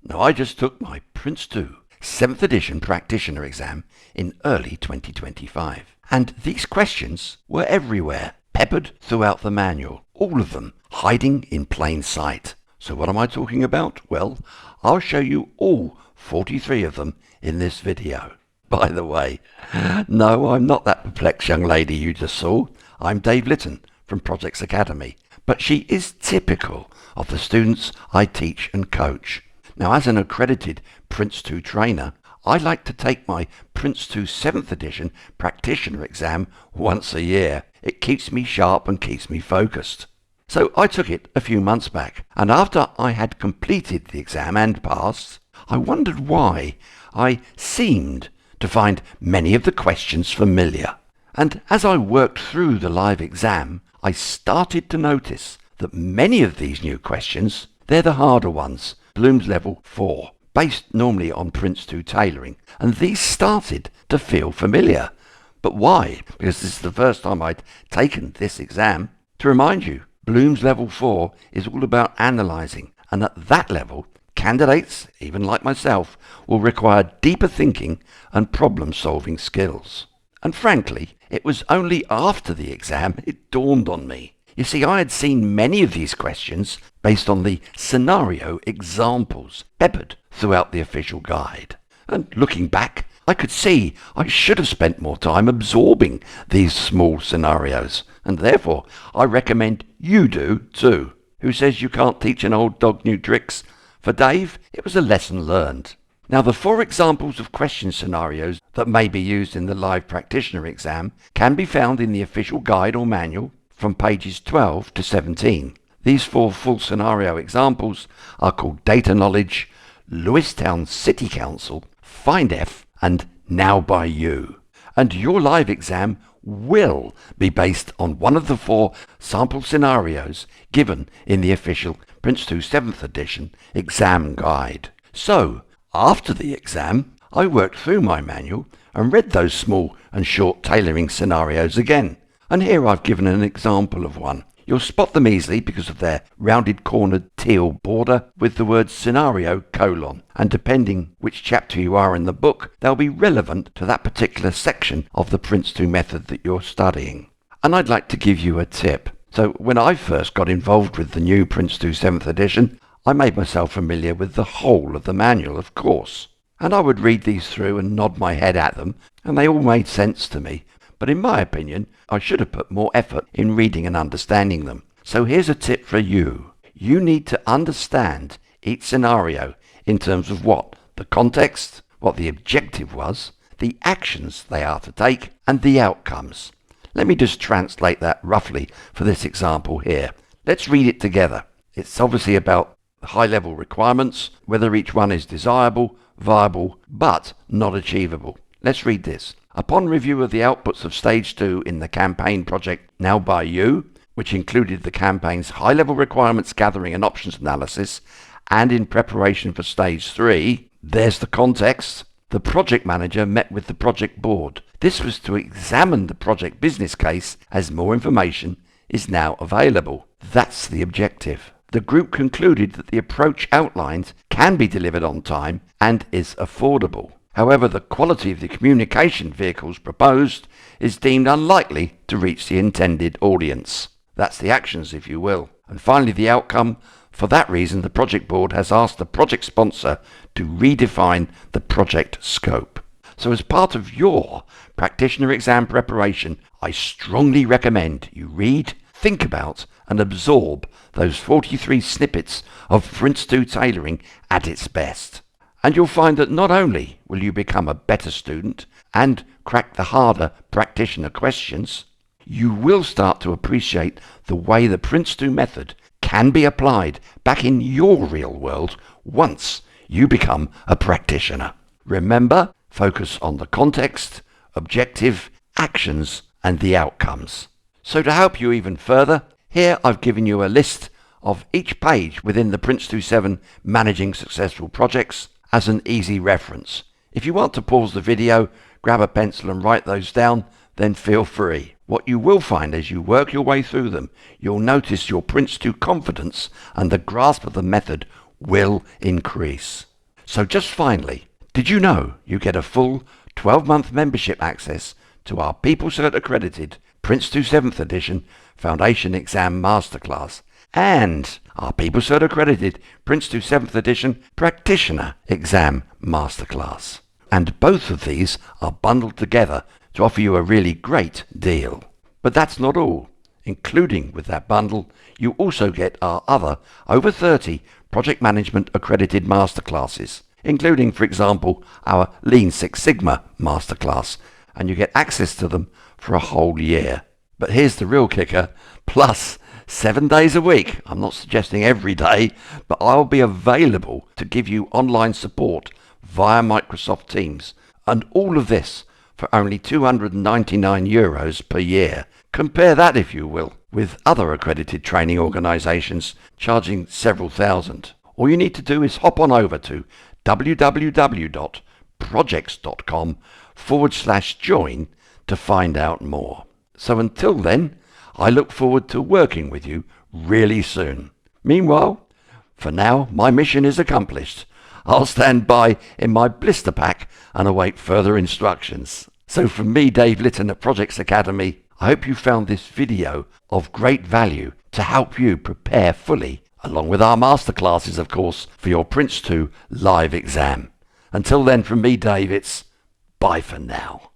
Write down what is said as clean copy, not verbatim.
Now, I just took my PRINCE2 7th edition practitioner exam in early 2025. And these questions were everywhere, peppered throughout the manual, all of them hiding in plain sight. So what am I talking about? Well, I'll show you all 43 of them in this video. By the way, no, I'm not that perplexed young lady you just saw. I'm Dave Litton from Projex Academy, but she is typical of the students I teach and coach. Now, as an accredited PRINCE2 trainer, I like to take my PRINCE2 7th edition practitioner exam once a year. It keeps me sharp and keeps me focused. So I took it a few months back, and after I had completed the exam and passed, I wondered why I seemed to find many of the questions familiar. And as I worked through the live exam, I started to notice that many of these new questions, they're the harder ones, Bloom's Level 4, based normally on PRINCE2 tailoring, and these started to feel familiar. But why? Because this is the first time I'd taken this exam. To remind you, Bloom's Level 4 is all about analysing, and at that level, candidates, even like myself, will require deeper thinking and problem-solving skills. And frankly, it was only after the exam it dawned on me. You see, I had seen many of these questions based on the scenario examples peppered throughout the official guide. And looking back, I could see I should have spent more time absorbing these small scenarios, and therefore I recommend you do too. Who says you can't teach an old dog new tricks? For Dave, it was a lesson learned. Now, the 4 examples of question scenarios that may be used in the live practitioner exam can be found in the official guide or manual from pages 12 to 17. These 4 full scenario examples are called Data Knowledge, Louistown City Council, Findef, and Now by You. And your live exam will be based on one of the 4 sample scenarios given in the official PRINCE2 7th edition exam guide. So, after the exam, I worked through my manual and read those small and short tailoring scenarios again. And here I've given an example of one. You'll spot them easily because of their rounded cornered teal border with the word scenario : and depending which chapter you are in the book, they'll be relevant to that particular section of the PRINCE2 method that you're studying. And I'd like to give you a tip. So when I first got involved with the new PRINCE2 7th edition, I made myself familiar with the whole of the manual, of course. And I would read these through and nod my head at them, and they all made sense to me. But in my opinion, I should have put more effort in reading and understanding them. So here's a tip for you. You need to understand each scenario in terms of what the context, what the objective was, the actions they are to take, and the outcomes. Let me just translate that roughly for this example here. Let's read it together. It's obviously about high-level requirements, whether each one is desirable, viable, but not achievable. Let's read this. Upon review of the outputs of Stage 2 in the campaign project Now by You, which included the campaign's high-level requirements gathering and options analysis, and in preparation for Stage 3, there's the context. The project manager met with the project board. This was to examine the project business case as more information is now available. That's the objective. The group concluded that the approach outlined can be delivered on time and is affordable. However, the quality of the communication vehicles proposed is deemed unlikely to reach the intended audience. That's the actions, if you will. And finally, the outcome. For that reason, the project board has asked the project sponsor to redefine the project scope. So as part of your practitioner exam preparation, I strongly recommend you read, think about, and absorb those 43 snippets of PRINCE2 tailoring at its best. And you'll find that not only will you become a better student and crack the harder practitioner questions, you will start to appreciate the way the PRINCE2 method can be applied back in your real world once you become a practitioner. Remember, focus on the context, objective, actions, and the outcomes. So to help you even further, here I've given you a list of each page within the PRINCE2 7 Managing Successful Projects as an easy reference. If you want to pause the video, grab a pencil and write those down, then feel free. What you will find as you work your way through them, you'll notice your PRINCE2 confidence and the grasp of the method will increase. So just finally, did you know you get a full 12-month membership access to our PeopleCert accredited PRINCE2 7th edition Foundation Exam Masterclass and our PeopleCert accredited PRINCE2 7th edition Practitioner Exam Masterclass? And both of these are bundled together to offer you a really great deal. But that's not all. Including with that bundle, you also get our other over 30 project management accredited masterclasses, including, for example, our Lean Six Sigma masterclass, and you get access to them for a whole year. But here's the real kicker, plus 7 days a week. I'm not suggesting every day, but I'll be available to give you online support via Microsoft Teams, and all of this for only €299 per year. Compare that, if you will, with other accredited training organisations charging several thousand. All you need to do is hop on over to www.projex.com/join to find out more. So until then, I look forward to working with you really soon. Meanwhile, for now, my mission is accomplished. I'll stand by in my blister pack and await further instructions. So from me, Dave Litton at Projex Academy, I hope you found this video of great value to help you prepare fully, along with our masterclasses, of course, for your PRINCE2 live exam. Until then, from me, Dave, it's bye for now.